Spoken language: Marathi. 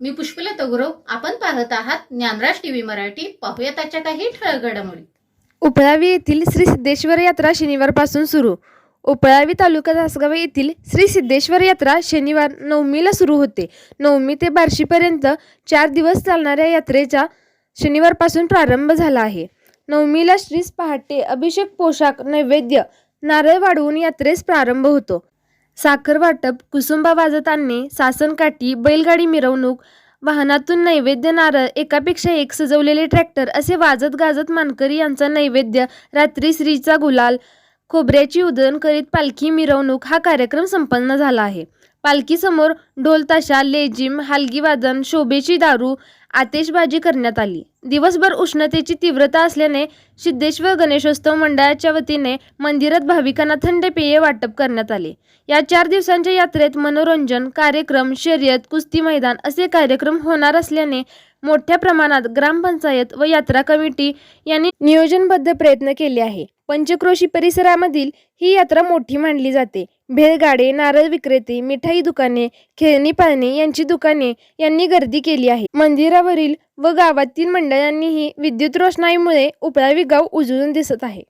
मी पुष्पलता गुरव. आपण पाहत आहात ज्ञानराज टीव्ही मराठी. पाहूया त्याच्या काही ठळक घडामोडी. उपळावी येथील श्री सिद्धेश्वर यात्रा शनिवारपासून सुरू. उपळावी तालुका तासगाव येथील श्री सिद्धेश्वर यात्रा शनिवार नवमीला सुरू होते. नवमी ते बार्शीपर्यंत 4 दिवस चालणाऱ्या यात्रेचा शनिवारपासून प्रारंभ झाला आहे. नवमीला श्रीस पहाटे अभिषेक, पोशाख, नैवेद्य, नारळ वाढवून यात्रेस प्रारंभ होतो. साखर वाटप, कुसुंबा वाजत आणणे, सासनकाठी, बैलगाडी मिरवणूक, वाहनातून नैवेद्य, नारळ, एकापेक्षा एक सजवलेले ट्रॅक्टर असे वाजत गाजत मानकरी यांचा नैवेद्य, रात्री श्रीचा गुलाल, खोबऱ्याची उधळण करीत पालखी मिरवणूक हा कार्यक्रम संपन्न झाला आहे. पालखीसमोर ढोल ताशा, लेझिम, हलगी वादन, शोभेची दारू, आतिषबाजी करण्यात आली. दिवसभर उष्णतेची तीव्रता असल्याने सिद्धेश्वर गणेशोत्सव मंडळाच्या वतीने मंदिरात भाविकांना थंड पेय वाटप करण्यात आले. या 4 दिवसांच्या यात्रेत मनोरंजन कार्यक्रम, शर्यत, कुस्ती मैदान असे कार्यक्रम होणार असल्याने मोठ्या प्रमाणात ग्रामपंचायत व यात्रा कमिटी यांनी नियोजनबद्ध प्रयत्न केले आहे. पंचक्रोशी परिसरामधील ही यात्रा मोठी मानली जाते. भेळगाडे, नारळ विक्रेते, मिठाई दुकाने, खेळणी पाळणे यांची दुकाने यांनी गर्दी केली आहे. मंदिरावरील व गावातील मंडळांनीही विद्युत रोषणाईमुळे उपळावी गाव उजळून दिसत आहे.